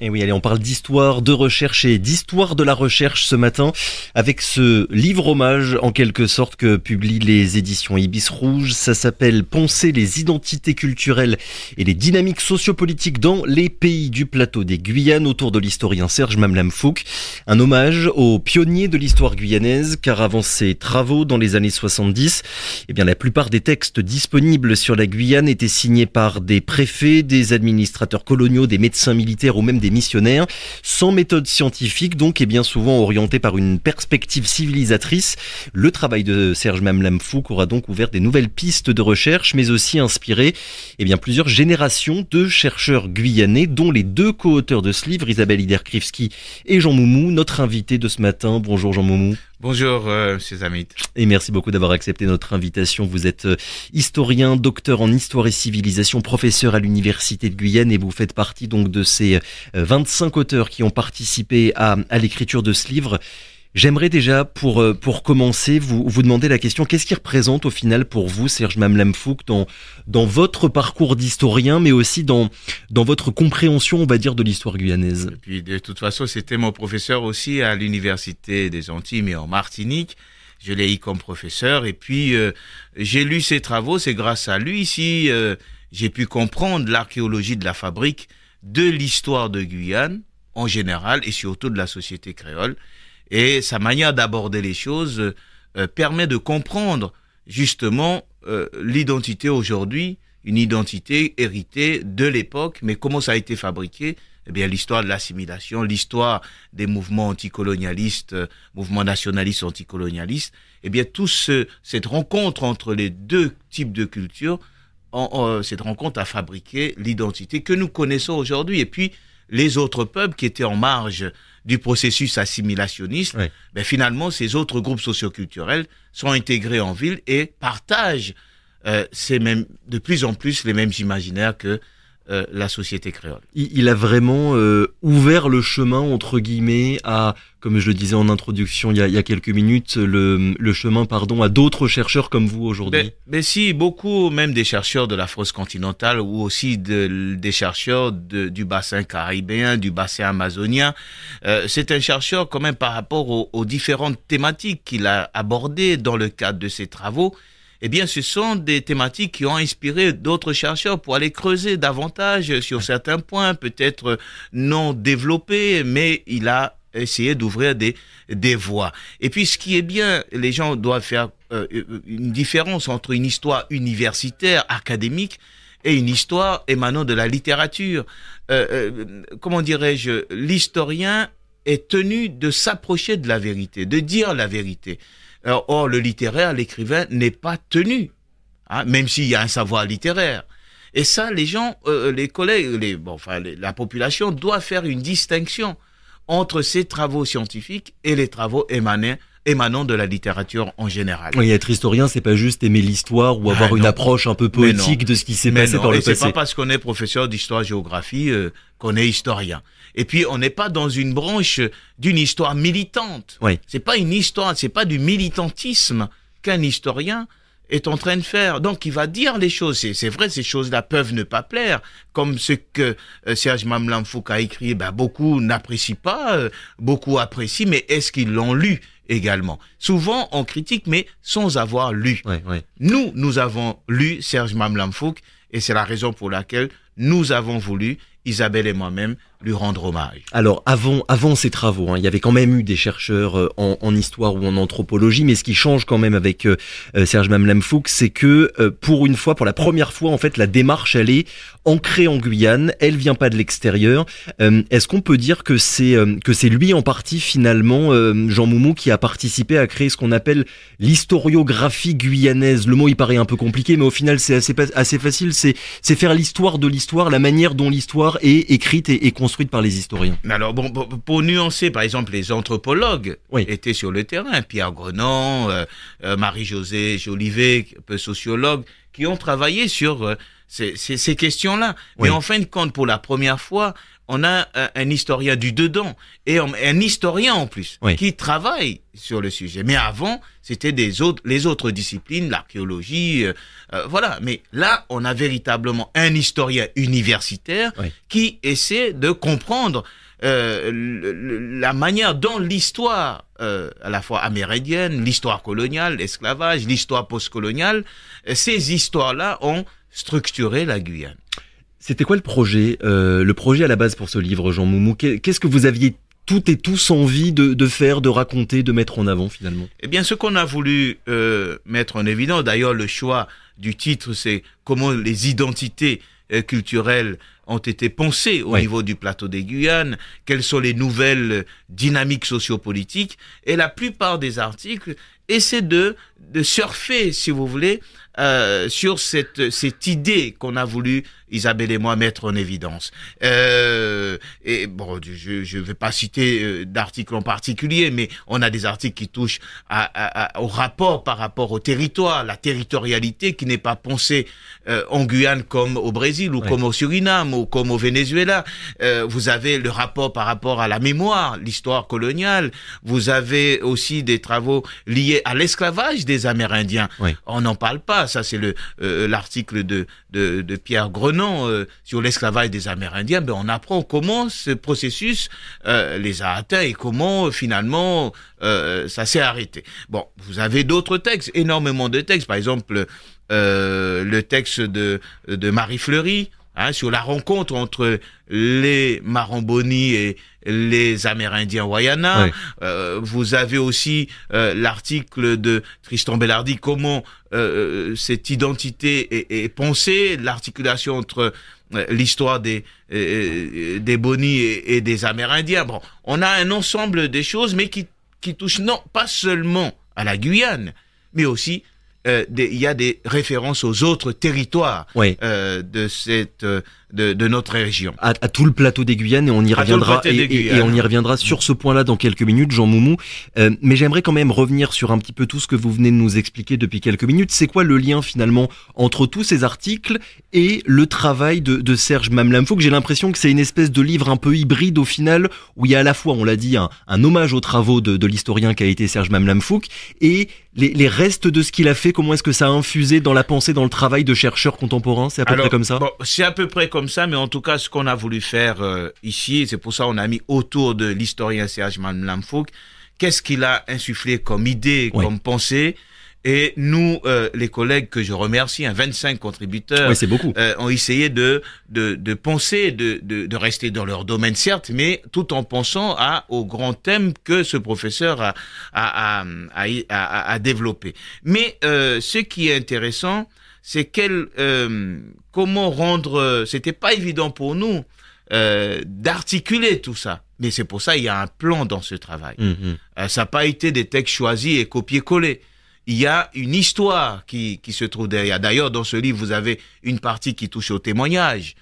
Et oui, allez, on parle d'histoire, de recherche et d'histoire de la recherche ce matin avec ce livre hommage en quelque sorte que publient les éditions Ibis Rouge. Ça s'appelle Penser les identités culturelles et les dynamiques sociopolitiques dans les pays du plateau des Guyanes autour de l'historien Serge Mamlam Fouque. Un hommage aux pionniers de l'histoire guyanaise car avant ses travaux dans les années 70, eh bien la plupart des textes disponibles sur la Guyane étaient signés par des préfets, des administrateurs coloniaux, des médecins militaires ou même des missionnaires, sans méthode scientifique donc et bien souvent orienté par une perspective civilisatrice. Le travail de Serge Mamlam Fouque aura donc ouvert des nouvelles pistes de recherche mais aussi inspiré plusieurs générations de chercheurs guyanais dont les deux co-auteurs de ce livre, Isabelle Ider-Krivski et Jean Moumou, notre invité de ce matin. Bonjour Jean Moumou. Bonjour, monsieur Amit. Et merci beaucoup d'avoir accepté notre invitation. Vous êtes historien, docteur en histoire et civilisation, professeur à l'Université de Guyane et vous faites partie donc de ces 25 auteurs qui ont participé à l'écriture de ce livre. J'aimerais déjà, pour commencer, vous demander la question, qu'est-ce qui représente au final pour vous, Serge Mamlam Fouque, dans votre parcours d'historien, mais aussi dans votre compréhension, on va dire, de l'histoire guyanaise? Et puis, de toute façon, c'était mon professeur aussi à l'Université des Antilles, mais en Martinique. Je l'ai eu comme professeur. Et puis, j'ai lu ses travaux. C'est grâce à lui, ici, j'ai pu comprendre l'archéologie de la fabrique, de l'histoire de Guyane, en général, et surtout de la société créole. Et sa manière d'aborder les choses permet de comprendre justement l'identité aujourd'hui, une identité héritée de l'époque, mais comment ça a été fabriqué? Eh bien, l'histoire de l'assimilation, l'histoire des mouvements anticolonialistes, mouvements nationalistes anticolonialistes, eh bien, cette rencontre entre les deux types de cultures, cette rencontre a fabriqué l'identité que nous connaissons aujourd'hui. Et puis, les autres peuples qui étaient en marge du processus assimilationniste, oui. Finalement, ces autres groupes socioculturels sont intégrés en ville et partagent de plus en plus les mêmes imaginaires que la société créole. Il a vraiment ouvert le chemin, entre guillemets, à, comme je le disais en introduction il y a quelques minutes, le chemin, à d'autres chercheurs comme vous aujourd'hui. Mais si, beaucoup, même des chercheurs de la France continentale ou aussi des chercheurs du bassin caribéen, du bassin amazonien, c'est un chercheur quand même par rapport aux différentes thématiques qu'il a abordées dans le cadre de ses travaux. Eh bien, ce sont des thématiques qui ont inspiré d'autres chercheurs pour aller creuser davantage sur certains points, peut-être non développés, mais il a essayé d'ouvrir des voies. Et puis, ce qui est bien, les gens doivent faire une différence entre une histoire universitaire, académique, et une histoire émanant de la littérature. Comment dirais-je, l'historien est tenu de s'approcher de la vérité, de dire la vérité. Or, le littéraire, l'écrivain n'est pas tenu, même s'il y a un savoir littéraire. Et ça, les gens, les collègues, la population doit faire une distinction entre ces travaux scientifiques et les travaux émanant de la littérature en général. Oui, être historien, c'est pas juste aimer l'histoire ou avoir une approche un peu poétique de ce qui s'est passé par le passé. C'est pas parce qu'on est professeur d'histoire-géographie qu'on est historien. Et puis, on n'est pas dans une branche d'une histoire militante. Oui. C'est pas une histoire, c'est pas du militantisme qu'un historien est en train de faire. Donc, il va dire les choses. C'est vrai, ces choses-là peuvent ne pas plaire. Comme ce que Serge Mamlam Fouque a écrit, beaucoup n'apprécient pas, beaucoup apprécient, mais est-ce qu'ils l'ont lu également? Souvent, on critique, mais sans avoir lu. Oui. Nous avons lu Serge Mamlam Fouque, et c'est la raison pour laquelle nous avons voulu, Isabelle et moi-même, lui rendre hommage. Alors, avant ces travaux, il y avait quand même eu des chercheurs en histoire ou en anthropologie, mais ce qui change quand même avec Serge Mamlam Fouque, c'est que pour la première fois, en fait, la démarche, elle est ancrée en Guyane, elle vient pas de l'extérieur. Est-ce qu'on peut dire que c'est lui en partie, finalement, Jean Moumou, qui a participé à créer ce qu'on appelle l'historiographie guyanaise? Le mot, il paraît un peu compliqué, mais au final, c'est assez facile. C'est faire l'histoire de l'histoire, la manière dont l'histoire est écrite et construite par les historiens. Mais alors, pour nuancer, par exemple, les anthropologues étaient sur le terrain. Pierre Grenon, Marie-Josée Jolivet, un peu sociologue, qui ont travaillé sur ces questions-là. Oui. Mais en fin de compte, pour la première fois, on a un historien du dedans et un historien en plus Oui. qui travaille sur le sujet. Mais avant, c'était les autres disciplines, l'archéologie, voilà. Mais là, on a véritablement un historien universitaire Oui. qui essaie de comprendre la manière dont l'histoire, à la fois amérindienne, l'histoire coloniale, l'esclavage, l'histoire postcoloniale, ces histoires-là ont structuré la Guyane. C'était quoi le projet à la base pour ce livre, Jean Moumou? Qu'est-ce que vous aviez toutes et tous envie de faire, de raconter, de mettre en avant finalement? Eh bien, ce qu'on a voulu mettre en évidence, d'ailleurs le choix du titre, c'est comment les identités culturelles ont été pensées au niveau du plateau des Guyanes, quelles sont les nouvelles dynamiques sociopolitiques, et la plupart des articles essaient de surfer, si vous voulez, sur cette idée qu'on a voulu, Isabelle et moi, mettre en évidence. Et bon, je vais pas citer d'articles en particulier, mais on a des articles qui touchent au rapport par rapport au territoire, la territorialité qui n'est pas pensée en Guyane comme au Brésil ou comme au Suriname ou comme au Venezuela. Vous avez le rapport par rapport à la mémoire, l'histoire coloniale. Vous avez aussi des travaux liés à l'esclavage des Amérindiens. Oui. On n'en parle pas. Ça, c'est l'article de Pierre Grenon sur l'esclavage des Amérindiens. Ben, on apprend comment ce processus les a atteints et comment finalement ça s'est arrêté. Bon, vous avez d'autres textes, énormément de textes. Par exemple, le texte de Marie Fleury, sur la rencontre entre les Maramboni et les Amérindiens Wayana. Oui. Vous avez aussi l'article de Tristan Bellardi, comment cette identité est pensée, l'articulation entre l'histoire des Boni et des Amérindiens. Bon, on a un ensemble des choses, mais qui touchent non pas seulement à la Guyane, mais aussi il y a des références aux autres territoires de notre région. À tout le plateau des Guyanes, et on y reviendra, et on y reviendra sur ce point-là dans quelques minutes, Jean Moumou. Mais j'aimerais quand même revenir sur un petit peu tout ce que vous venez de nous expliquer depuis quelques minutes. C'est quoi le lien finalement entre tous ces articles et le travail de Serge Mamlamfouk? J'ai l'impression que c'est une espèce de livre un peu hybride au final, où il y a à la fois, on l'a dit, un hommage aux travaux de l'historien qui a été Serge Mamlamfouk, et les restes de ce qu'il a fait. Comment est-ce que ça a infusé dans la pensée, dans le travail de chercheurs contemporains? C'est à peu près comme ça? Bon, c'est à peu près comme ça, mais en tout cas, ce qu'on a voulu faire ici, c'est pour ça qu'on a mis autour de l'historien Serge Mamlamfouk, qu'est-ce qu'il a insufflé comme idée, comme pensée. Et nous, les collègues que je remercie, 25 contributeurs, c'est beaucoup. Ont essayé de penser, de rester dans leur domaine, certes, mais tout en pensant aux grands thèmes que ce professeur a développé. Mais ce qui est intéressant, c'est comment rendre. C'était pas évident pour nous d'articuler tout ça. Mais c'est pour ça il y a un plan dans ce travail. Ça n'a pas été des textes choisis et copier-coller. Il y a une histoire qui se trouve derrière. D'ailleurs, dans ce livre, vous avez une partie qui touche aux témoignages.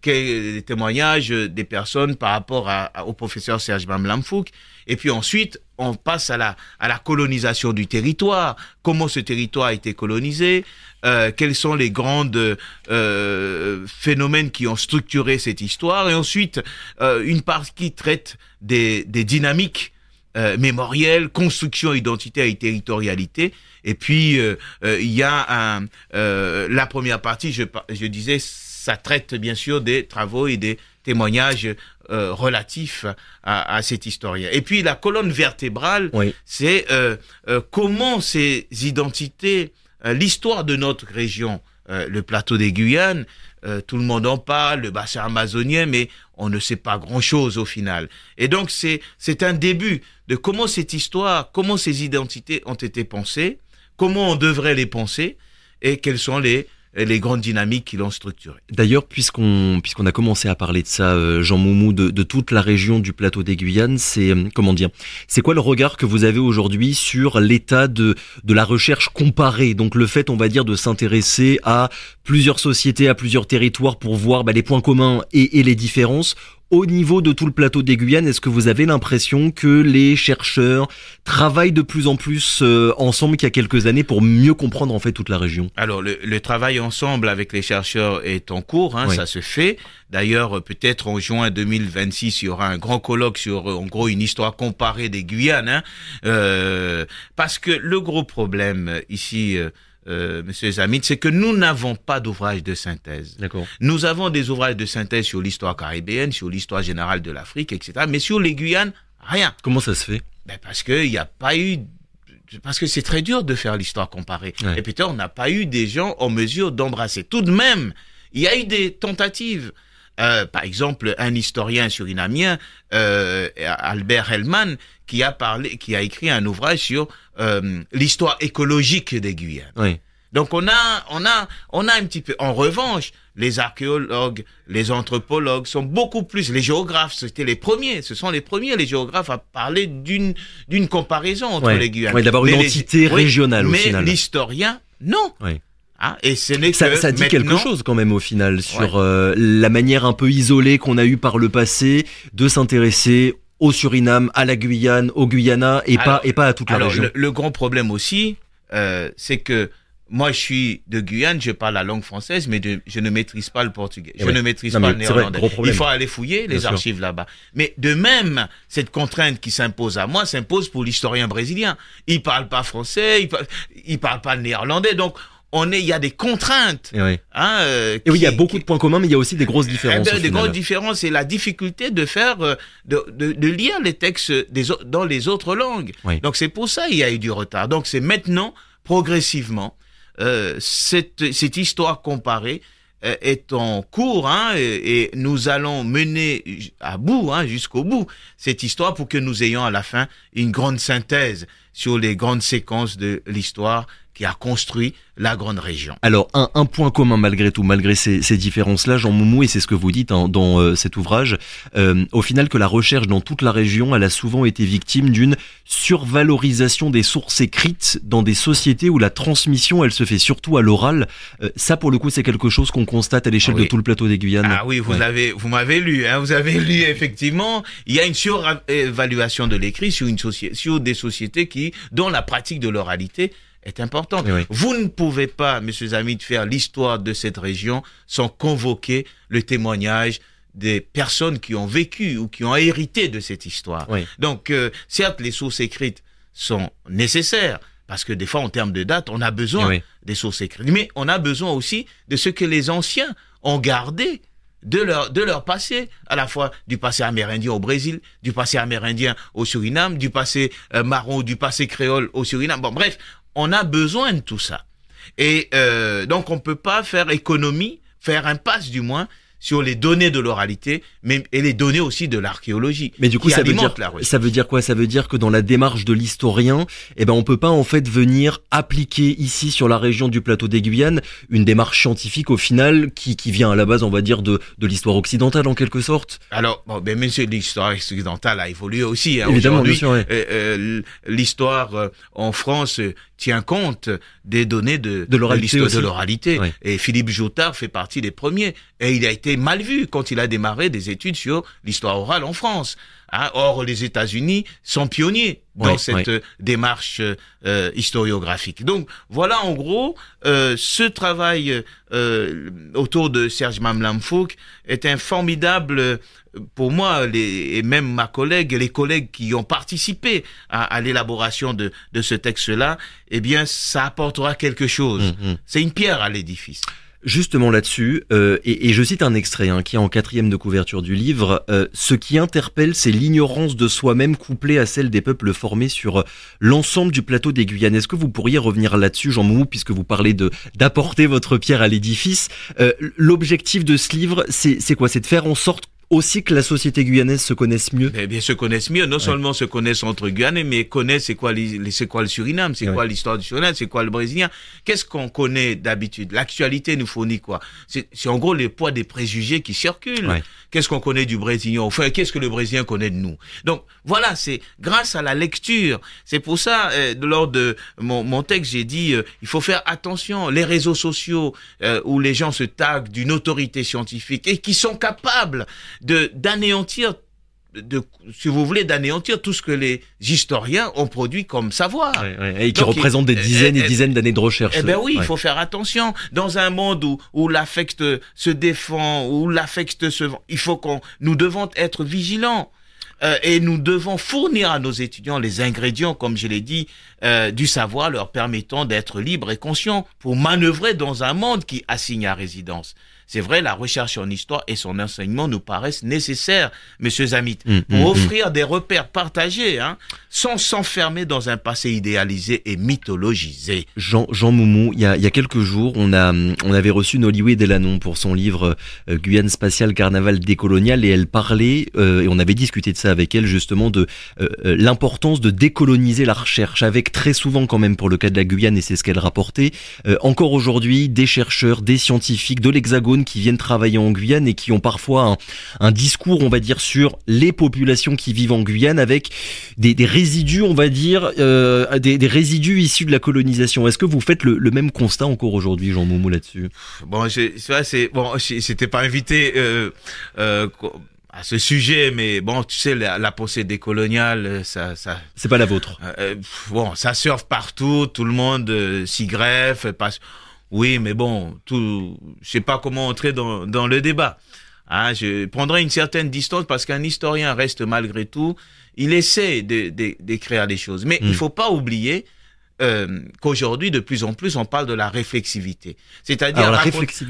Les témoignages des personnes par rapport au professeur Serge Mamlamfouk. Et puis ensuite, on passe à la colonisation du territoire. Comment ce territoire a été colonisé, quels sont les grands phénomènes qui ont structuré cette histoire. Et ensuite, une partie qui traite des dynamiques mémorielle, construction identitaire et territorialité. Et puis, il y a la première partie, je disais, ça traite bien sûr des travaux et des témoignages relatifs à cet historien. Et puis, la colonne vertébrale, c'est comment ces identités, l'histoire de notre région, le plateau des Guyanes, tout le monde en parle, le bassin amazonien, mais on ne sait pas grand-chose au final. Et donc, c'est un début de comment cette histoire, comment ces identités ont été pensées, comment on devrait les penser, et quelles sont les grandes dynamiques qui l'ont structuré. D'ailleurs, puisqu'on a commencé à parler de ça, Jean Moumou, de toute la région du plateau des Guyanes, c'est quoi le regard que vous avez aujourd'hui sur l'état de la recherche comparée? Donc le fait, on va dire, de s'intéresser à plusieurs sociétés, à plusieurs territoires pour voir les points communs et les différences, au niveau de tout le plateau des Guyanes, est-ce que vous avez l'impression que les chercheurs travaillent de plus en plus ensemble qu'il y a quelques années pour mieux comprendre en fait toute la région? Alors le travail ensemble avec les chercheurs est en cours, hein, Oui. ça se fait. D'ailleurs, peut-être en juin 2026, il y aura un grand colloque sur, en gros, une histoire comparée des Guyanes, hein, parce que le gros problème ici, Monsieur Zamit, c'est que nous n'avons pas d'ouvrage de synthèse. D'accord. Nous avons des ouvrages de synthèse sur l'histoire caribéenne, sur l'histoire générale de l'Afrique, etc. Mais sur les Guyanes, rien. Comment ça se fait? Ben parce que il n'y a pas eu, parce que c'est très dur de faire l'histoire comparée. Ouais. Et peut-être on n'a pas eu des gens en mesure d'embrasser. Tout de même, il y a eu des tentatives. Par exemple, un historien surinamien, Albert Hellman, qui a écrit un ouvrage sur l'histoire écologique des Guyanes. Oui. Donc on a un petit peu. En revanche, les archéologues, les anthropologues sont beaucoup plus. Les géographes, c'était les premiers. Ce sont les premiers, les géographes, à parler d'une comparaison entre Ouais. les Guyanes. Ouais, d'avoir une entité régionale au final. Mais l'historien, non. Oui. Ah, et ce n'est Ça, que ça dit maintenant, quelque chose quand même au final sur la manière un peu isolée qu'on a eue par le passé de s'intéresser au Suriname, à la Guyane, au Guyana et pas à toute la région. Le grand problème aussi, c'est que moi, je suis de Guyane, je parle la langue française, mais je ne maîtrise pas le portugais. Je ne maîtrise pas le néerlandais. Il faut aller fouiller les archives là-bas. Mais de même, cette contrainte qui s'impose à moi s'impose pour l'historien brésilien. Il parle pas français, il parle pas le néerlandais, donc il y a des contraintes. Et oui, Hein, et oui, il y a beaucoup de points communs, mais il y a aussi des grosses différences. Des grosses différences et la difficulté de faire, de lire les textes dans les autres langues. Oui. Donc c'est pour ça qu'il y a eu du retard. Donc c'est maintenant, progressivement, cette histoire comparée est en cours, hein, et nous allons mener à bout, hein, jusqu'au bout, cette histoire pour que nous ayons à la fin une grande synthèse sur les grandes séquences de l'histoire qui a construit la grande région. Alors, un point commun malgré tout, malgré ces différences-là, Jean Moumou, et c'est ce que vous dites hein, dans cet ouvrage, au final que la recherche dans toute la région, elle a souvent été victime d'une survalorisation des sources écrites dans des sociétés où la transmission, elle se fait surtout à l'oral. Ça, pour le coup, c'est quelque chose qu'on constate à l'échelle de tout le plateau des Guyanes. Ah oui, vous m'avez lu, hein, vous avez lu effectivement. Il y a une surévaluation de l'écrit sur des sociétés dont la pratique de l'oralité est importante. Oui. Vous ne pouvez pas, messieurs amis, faire l'histoire de cette région sans convoquer le témoignage des personnes qui ont vécu ou qui ont hérité de cette histoire. Oui. Donc, certes, les sources écrites sont nécessaires, parce que des fois, en termes de date, on a besoin des sources écrites. Mais on a besoin aussi de ce que les anciens ont gardé de leur passé, à la fois du passé amérindien au Brésil, du passé amérindien au Suriname, du passé marron, du passé créole au Suriname. Bon, bref, on a besoin de tout ça. Et donc, on peut pas faire impasse du moins, sur les données de l'oralité, et les données aussi de l'archéologie. Mais du coup, ça veut dire quoi? Ça veut dire que dans la démarche de l'historien, on peut pas en fait venir appliquer ici sur la région du plateau des Guyanes une démarche scientifique au final qui vient à la base, on va dire, de l'histoire occidentale en quelque sorte. Alors, monsieur, l'histoire occidentale a évolué aussi. Hein, évidemment, bien sûr. L'histoire en France tient compte des données de l'oralité. Ouais. Et Philippe Joutard fait partie des premiers. Et il a été mal vu quand il a démarré des études sur l'histoire orale en France. Hein, or, les États-Unis sont pionniers dans cette démarche historiographique. Donc, voilà en gros, ce travail autour de Serge Mamlam-Fouk est un formidable, pour moi, et même les collègues qui ont participé à l'élaboration de ce texte-là, ça apportera quelque chose. C'est une pierre à l'édifice. Justement là-dessus, et je cite un extrait qui est en 4e de couverture du livre, ce qui interpelle, c'est l'ignorance de soi-même couplée à celle des peuples formés sur l'ensemble du plateau des Guyanes. Est-ce que vous pourriez revenir là-dessus, Jean Moumou, puisque vous parlez d'apporter votre pierre à l'édifice? L'objectif de ce livre, c'est quoi? C'est de faire en sorte aussi que la société guyanaise se connaisse mieux? Se connaissent mieux, non seulement se connaissent entre Guyanais, mais connaissent c'est quoi le Suriname, c'est quoi l'histoire du Suriname, c'est quoi le Brésilien. Qu'est-ce qu'on connaît d'habitude? L'actualité nous fournit quoi? C'est en gros le poids des préjugés qui circulent. Qu'est-ce qu'on connaît du Brésilien? Enfin, qu'est-ce que le Brésilien connaît de nous? Donc, voilà, c'est grâce à la lecture. C'est pour ça, lors de mon texte, j'ai dit, il faut faire attention. Les réseaux sociaux, où les gens se taguent d'une autorité scientifique et qui sont capables d'anéantir, si vous voulez, d'anéantir tout ce que les historiens ont produit comme savoir. Et qui représente des dizaines et dizaines d'années de recherche. Eh ben oui, il faut faire attention. Dans un monde où l'affect se défend, où l'affect se vend, nous devons être vigilants. Et nous devons fournir à nos étudiants les ingrédients, comme je l'ai dit, du savoir leur permettant d'être libres et conscients pour manœuvrer dans un monde qui assigne à résidence. C'est vrai, la recherche en histoire et son enseignement nous paraissent nécessaires, messieurs Amit, pour offrir des repères partagés, sans s'enfermer dans un passé idéalisé et mythologisé. Jean Moumou, il y a quelques jours, on avait reçu Noliwe Delanon pour son livre Guyane spatiale, carnaval décolonial, et elle parlait, et on avait discuté de ça avec elle, justement, de l'importance de décoloniser la recherche, avec très souvent quand même, pour le cas de la Guyane, et c'est ce qu'elle rapportait, encore aujourd'hui, des chercheurs, des scientifiques de l'Hexagone qui viennent travailler en Guyane et qui ont parfois un discours, on va dire, sur les populations qui vivent en Guyane, avec des résidus, on va dire, des résidus issus de la colonisation. Est-ce que vous faites le même constat encore aujourd'hui, Jean Moumou, là-dessus? Bon, j'étais pas invité à ce sujet, mais bon, tu sais, la pensée décoloniale, ça c'est pas la vôtre. Bon, ça surfe partout, tout le monde s'y greffe, passe. Oui, mais bon, je sais pas comment entrer dans le débat. Je prendrai une certaine distance parce qu'un historien reste malgré tout, il essaie d'écrire des choses. Mais il faut pas oublier qu'aujourd'hui, de plus en plus, on parle de la réflexivité. C'est-à-dire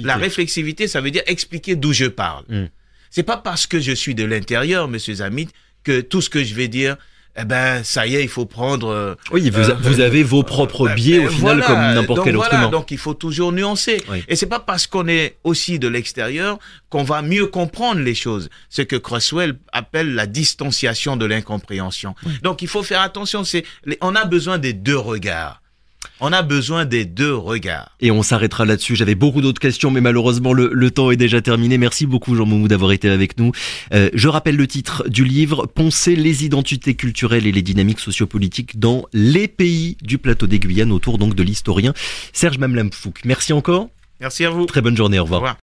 la réflexivité, ça veut dire expliquer d'où je parle. C'est pas parce que je suis de l'intérieur, monsieur Amit, que tout ce que je vais dire, ça y est, il faut prendre... Oui, vous avez vos propres biais au final, comme n'importe quel autre humain. Donc il faut toujours nuancer. Oui. Et c'est pas parce qu'on est aussi de l'extérieur qu'on va mieux comprendre les choses. Ce que Cresswell appelle la distanciation de l'incompréhension. Oui. Donc il faut faire attention. On a besoin des deux regards. On a besoin des deux regards. Et on s'arrêtera là-dessus. J'avais beaucoup d'autres questions, mais malheureusement, le temps est déjà terminé. Merci beaucoup, Jean Moumou, d'avoir été avec nous. Je rappelle le titre du livre, Poncer les identités culturelles et les dynamiques sociopolitiques dans les pays du plateau des Guyanes, autour donc de l'historien Serge Mamlam Fouque. Merci encore. Merci à vous. Très bonne journée, au revoir.